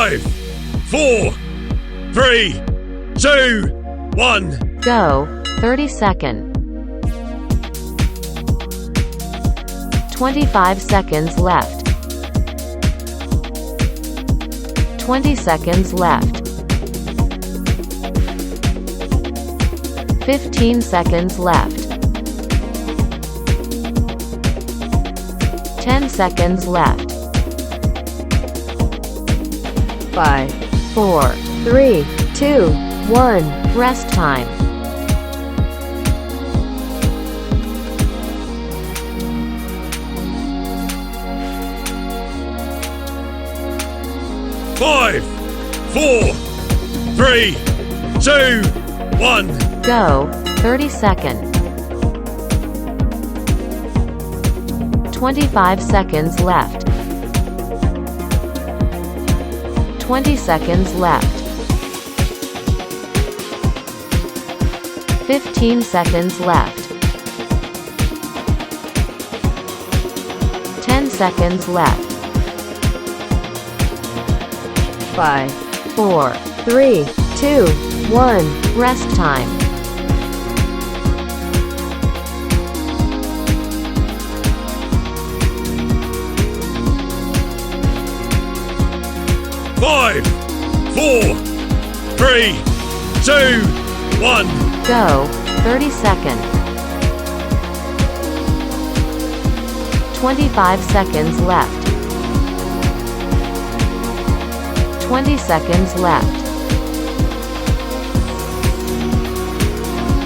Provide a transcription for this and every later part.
5, 4, 3, 2, 1. Go. 30-second. 25 seconds left. 20 seconds left. 15 seconds left. 10 seconds left. 5, 4, 3, 2, 1. Rest time. 5, 4, 3, 2, 1. Go. 30-second. 25 seconds left. 20 seconds left. 15 seconds left. 10 seconds left. 5, 4, 3, 2, 1. Rest time. 5, 4, 3, 2, 1. Go. 30-second. 25 seconds left. 20 seconds left.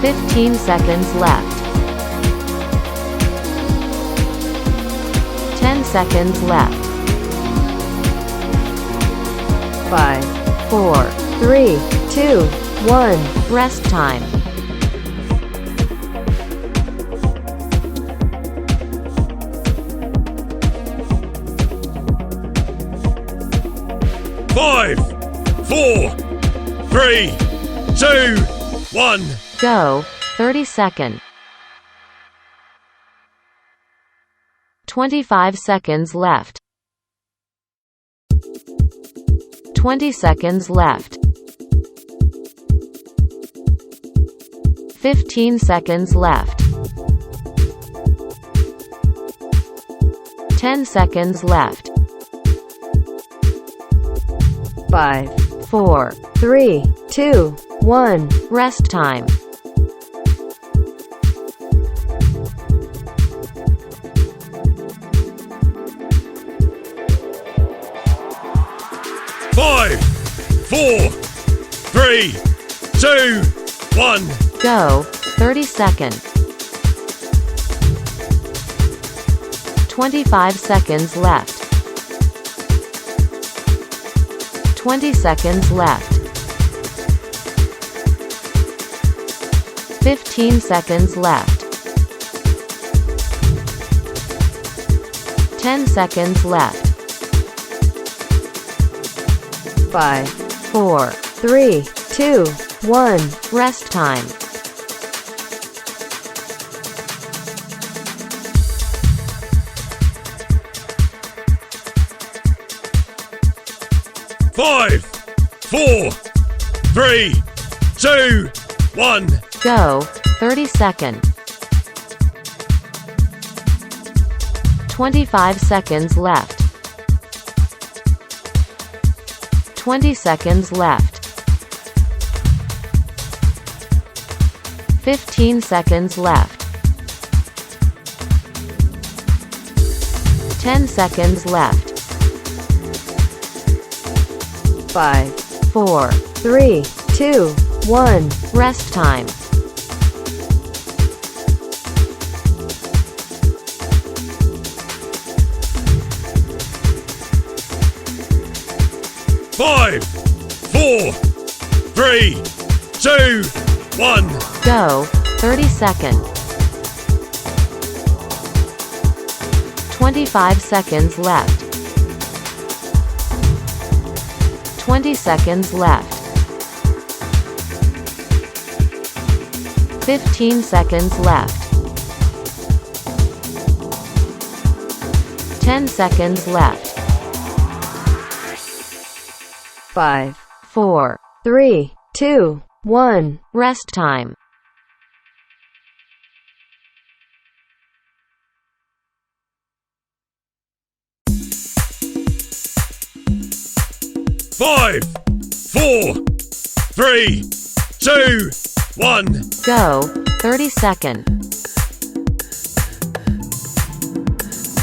15 seconds left. 10 seconds left. 5, 4, 3, 2, 1. Rest time. 5, 4, 3, 2, 1. Go. 30-second. 25 seconds left. 20 seconds left. 15 seconds left. 10 seconds left. 5, 4, 3, 2, 1. Rest time. 5, 4, 3, 2, 1. Go. 30-second. 25 seconds left. 20 seconds left. 15 seconds left. 10 seconds left. 5, 4, 3, 2, 1. Rest time. 5, 4, 3, 2, 1. Go. 30-second. 25 seconds left. 20 seconds left. 15 seconds left. 10 seconds left. 5, 4, 3, 2, 1. Rest time. 5, 4, 3, 2, 1. Go. 30-second. 25 seconds left. 20 seconds left. 15 seconds left. 10 seconds left. 5, 4, 3, 2, 1. Rest time. 5, 4, 3, 2, 1. Go. 30 seconds.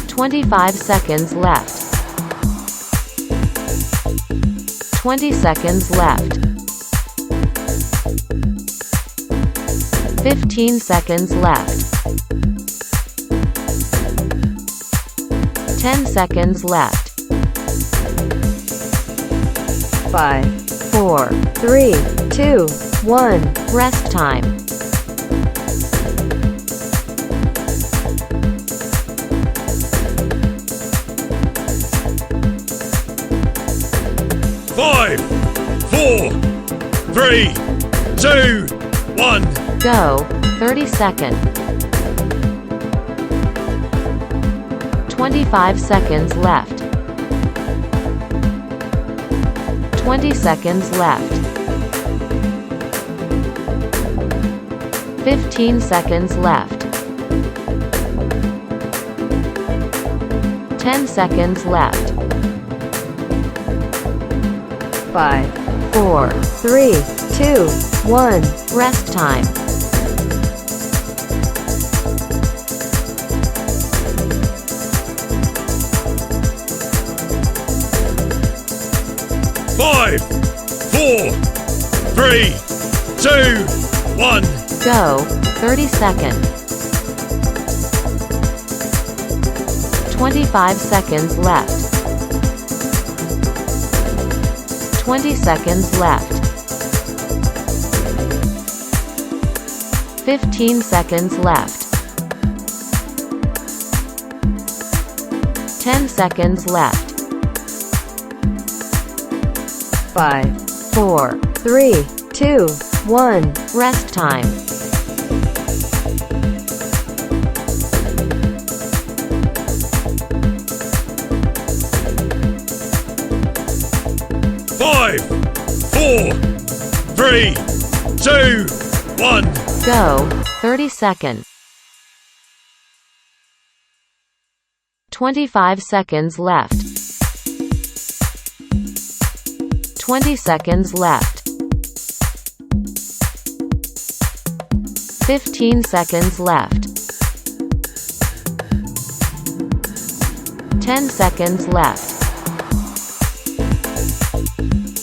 25 seconds left. 20 seconds left. 15 seconds left. 10 seconds left. 5, 4, 3, 2, 1. Rest time. 5, 4, 3, 2, 1. Go. 30 seconds. 25 seconds left. 20 seconds left. 15 seconds left. 10 seconds left. 5, 4, 3, 2, 1. Rest time. 5, 4, 3, 2, 1. Go. 30 seconds. 25 seconds left. 20 seconds left. 15 seconds left. 10 seconds left. 5, 4, 3, 2, 1. Rest time. 5, 4, 3, 2, 1. Go. 30 seconds. 25 seconds left. 20 seconds left. 15 seconds left. 10 seconds left.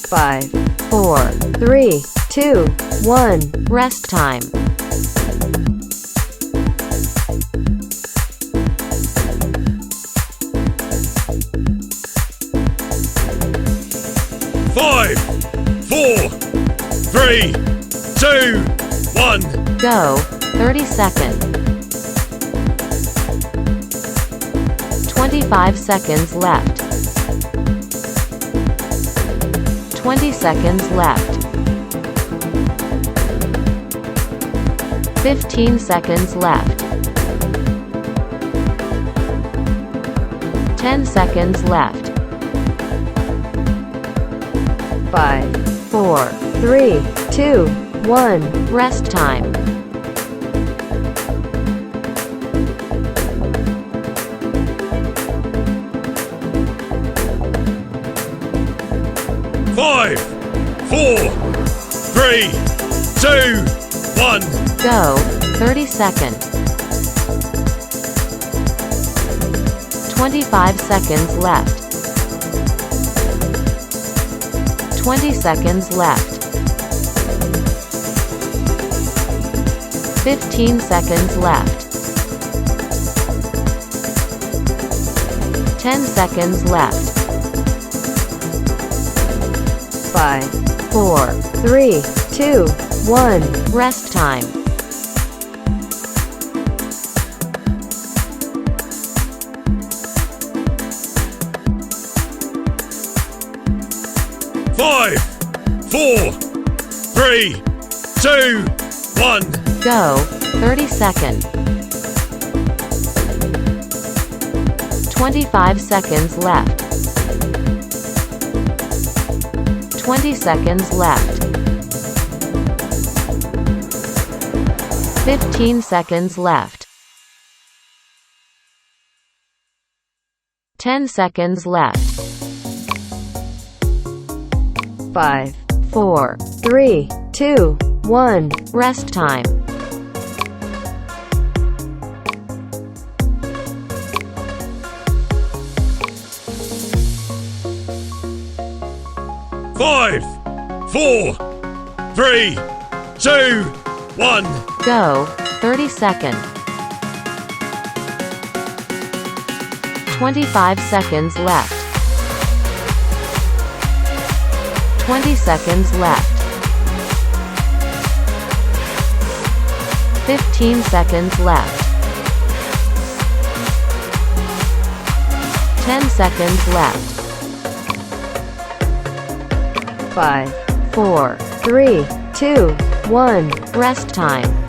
5, 4, 3, 2, 1. Rest time. 5, 4, 3, 2, 1. Go. 30 seconds. 25 seconds left. 20 seconds left. 15 seconds left. 10 seconds left. 5, 4, 3, 2, 1. Rest time. 5, 4, 3, 2, 1. Go. 30 seconds. 25 seconds left. 20 seconds left. 15 seconds left. 10 seconds left. 5, 4, 3, 2, 1. Rest time. 5, 4, 3, 2, 1. Go. 30 seconds. 25 seconds left. 20 seconds left. 15 seconds left. 10 seconds left. 5, 4, 3, 2, 1. Rest time. 5, 4, 3, 2, 1. Go. 30 seconds. 25 seconds left. 20 seconds left. 15 seconds left. 10 seconds left. 5, 4, 3, 2, 1. Rest time.